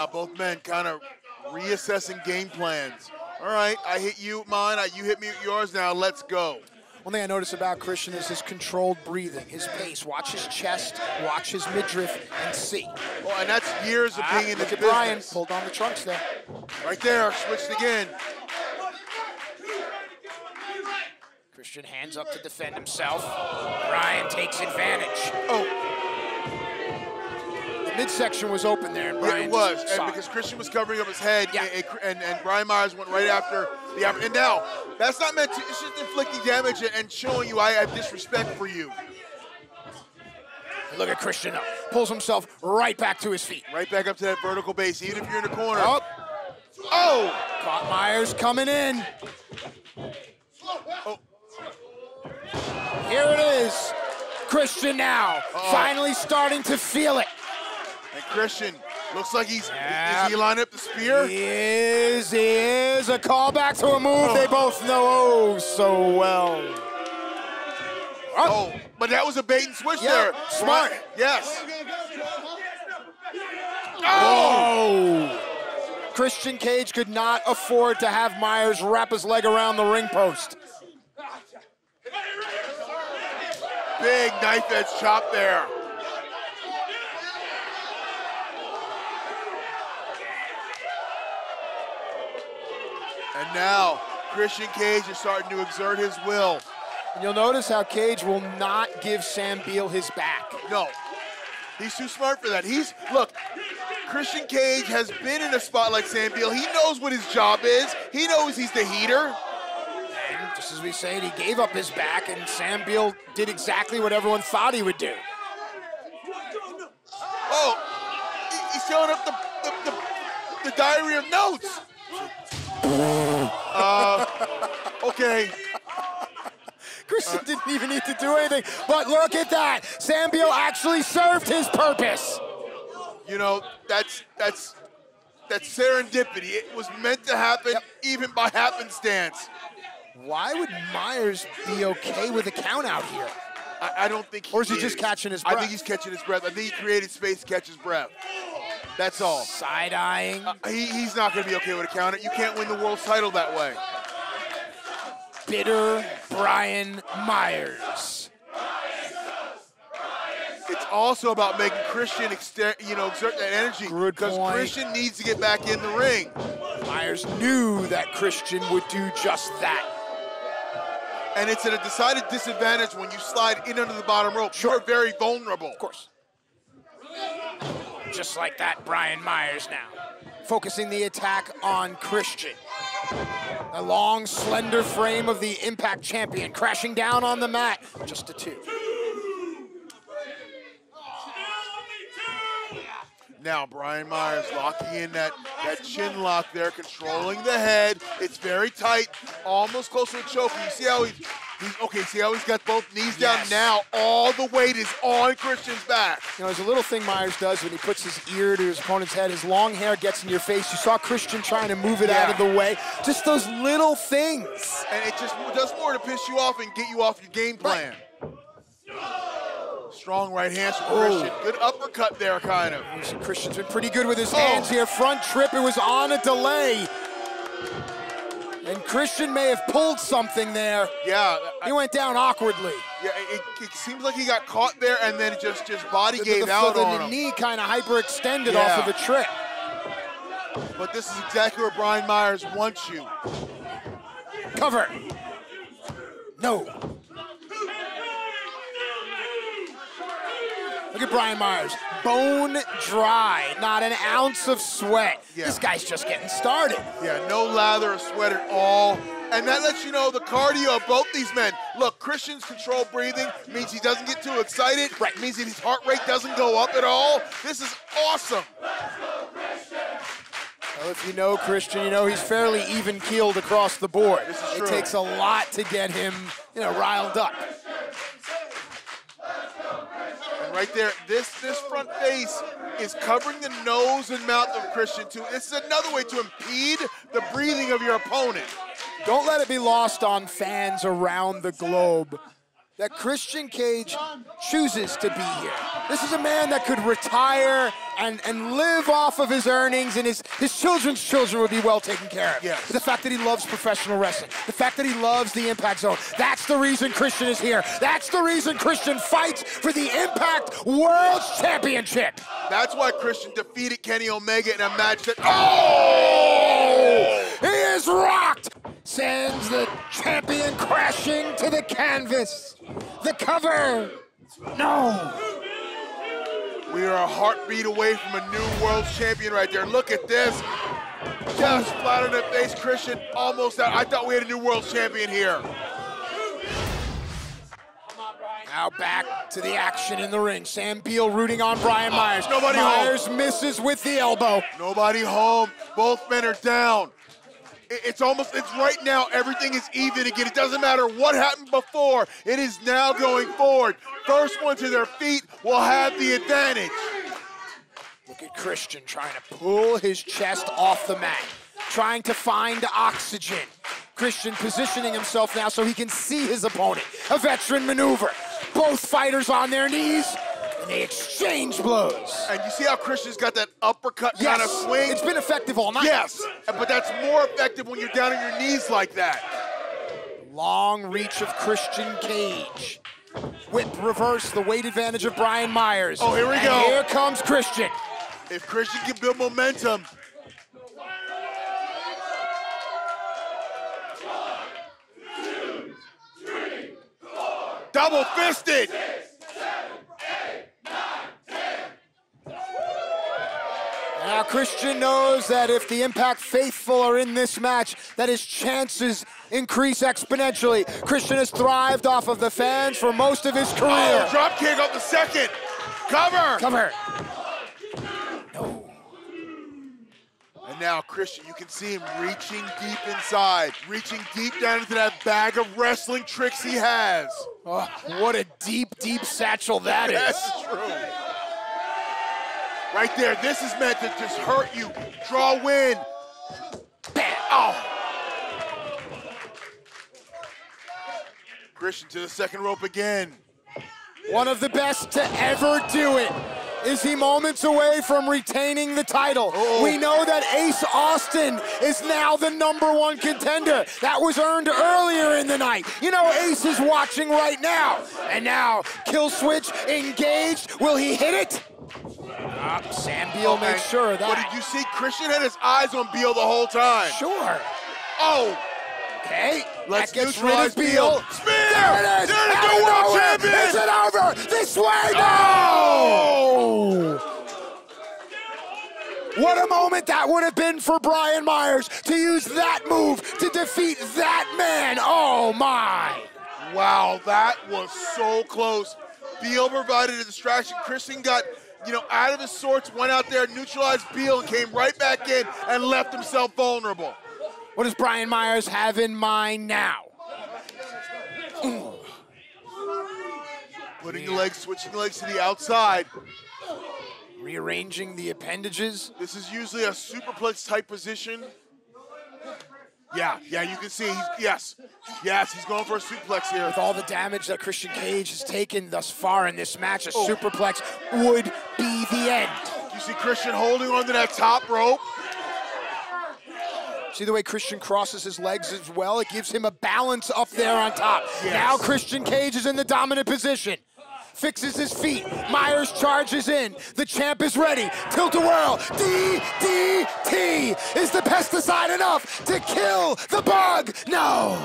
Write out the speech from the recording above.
Now both men kind of reassessing game plans. All right, I hit you mine, you hit me with yours, now let's go. One thing I notice about Christian is his controlled breathing, his pace. Watch his chest, watch his midriff, and see. Well, and that's years of being in this business. Brian pulled on the trunks there. Right there, switched again. Christian hands up to defend himself. Brian takes advantage. Oh. The midsection was open there, and Brian it was, and because Christian was covering up his head, and Brian Myers went right after the upper. And now, that's not meant to, it's just inflicting damage and showing you I have disrespect for you. Look at Christian up. Pulls himself right back to his feet. Right back up to that vertical base, even if you're in the corner. Oh! Caught Myers coming in. Oh. Here it is. Christian now, finally starting to feel it. And Christian looks like is he lining up the spear? He is a callback to a move they both know so well. Oh, but that was a bait and switch there. Smart. Yes. Oh! Christian Cage could not afford to have Myers wrap his leg around the ring post. Big knife edge chop there. And now, Christian Cage is starting to exert his will. And you'll notice how Cage will not give Sam Beal his back. No, he's too smart for that. Look, Christian Cage has been in a spot like Sam Beal. He knows what his job is. He knows he's the heater. And just as we said, he gave up his back, and Sam Beal did exactly what everyone thought he would do. Oh, he's showing up the diary of notes. Okay. Christian didn't even need to do anything, but look at that. Sam Beal actually served his purpose. You know, that's serendipity. It was meant to happen even by happenstance. Why would Myers be okay with a count out here? I don't think he Or is he just catching his breath? I think he's catching his breath. I think he created space to catch his breath. That's all. Side-eyeing. He's not going to be okay with a count out. You can't win the world title that way. Bitter Brian Myers. It's also about making Christian exert that energy, because Christian needs to get back in the ring. Myers knew that Christian would do just that. And it's at a decided disadvantage when you slide in under the bottom rope. Sure. You're very vulnerable. Of course. Just like that, Brian Myers now. Focusing the attack on Christian. A long, slender frame of the Impact Champion crashing down on the mat. Just a 2. Now Brian Myers locking in that chin lock there, controlling the head. It's very tight, almost close to a choke. You see how see how he's got both knees down now? All the weight is on Christian's back. You know, there's a little thing Myers does when he puts his ear to his opponent's head. His long hair gets in your face. You saw Christian trying to move it out of the way. Just those little things. And it just does more to piss you off and get you off your game plan. Right. Strong right hands from Christian. Good uppercut there, kind of. Christian's been pretty good with his hands here. Front trip, it was on a delay. And Christian may have pulled something there. Yeah. He went down awkwardly. Yeah, it seems like he got caught there and then just body gave out on him. The knee kind of hyperextended off of the trip. But this is exactly where Brian Myers wants you. Cover. No. Look at Brian Myers, bone dry, not an ounce of sweat. Yeah. This guy's just getting started. Yeah, no lather of sweat at all. And that lets you know the cardio of both these men. Look, Christian's controlled breathing means he doesn't get too excited. Right. Means that his heart rate doesn't go up at all. This is awesome. Well, if you know Christian, you know he's fairly even-keeled across the board. This is true. It takes a lot to get him, riled up. Right there, this front face is covering the nose and mouth of Christian too. This is another way to impede the breathing of your opponent. Don't let it be lost on fans around the globe that Christian Cage chooses to be here. This is a man that could retire and live off of his earnings, and his children's children would be well taken care of. Yes. The fact that he loves professional wrestling, the fact that he loves the Impact Zone, that's the reason Christian is here. That's the reason Christian fights for the Impact World Championship. That's why Christian defeated Kenny Omega in a match that, He is rocked! Sends the champion crashing to the canvas. The cover. No. We are a heartbeat away from a new world champion right there. Look at this. Just flat on the face, Christian almost out. I thought we had a new world champion here. Now back to the action in the ring. Sam Beal rooting on Brian Myers. Nobody Myers home. misses with the elbow. Nobody home. Both men are down. It's right now, everything is even again. It doesn't matter what happened before. It is now going forward. First one to their feet will have the advantage. Look at Christian trying to pull his chest off the mat, trying to find oxygen. Christian positioning himself now so he can see his opponent. A veteran maneuver. Both fighters on their knees, and they exchange blows. And you see how Christian's got that uppercut kind of swing? It's been effective all night. Yes, but that's more effective when you're down on your knees like that. Long reach of Christian Cage. Whip reverse, the weight advantage of Brian Myers. Oh, here we and go. Here comes Christian. If Christian can build momentum. Double fisted. Now Christian knows that if the Impact faithful are in this match, that his chances increase exponentially. Christian has thrived off of the fans for most of his career. Oh, drop kick off the second. Cover. Cover. And now Christian, you can see him reaching deep inside, reaching deep down into that bag of wrestling tricks he has. Oh, what a deep, deep satchel that is. That's true. Right there, this is meant to just hurt you. Draw win. Bam. Oh. Christian to the second rope again. One of the best to ever do it. Is he moments away from retaining the title? Uh-oh. We know that Ace Austin is now the #1 contender. That was earned earlier in the night. You know Ace is watching right now. And now, kill switch engaged. Will he hit it? Sam Beal makes sure that. But did you see Christian had his eyes on Beal the whole time? Sure. Oh. Okay, Let's that gets neutralize rid of Beal. Spear! There it is! There it is, the world champion! Is it over? This way! Oh! What a moment that would have been for Brian Myers to use that move to defeat that man. Oh my! Wow, that was so close. Beal provided a distraction. Christian got, out of his sorts, went out there, neutralized Beal, and came right back in and left himself vulnerable. What does Brian Myers have in mind now? Putting the legs, switching the legs to the outside. Rearranging the appendages. This is usually a superplex type position. Yeah, you can see, yes, he's going for a suplex here. With all the damage that Christian Cage has taken thus far in this match, a superplex would be the end. You see Christian holding onto that top rope. See the way Christian crosses his legs as well? It gives him a balance up there on top. Yes. Now Christian Cage is in the dominant position. Fixes his feet. Myers charges in. The champ is ready. Tilt-a-whirl. DDT. Is the pesticide enough to kill the bug? No.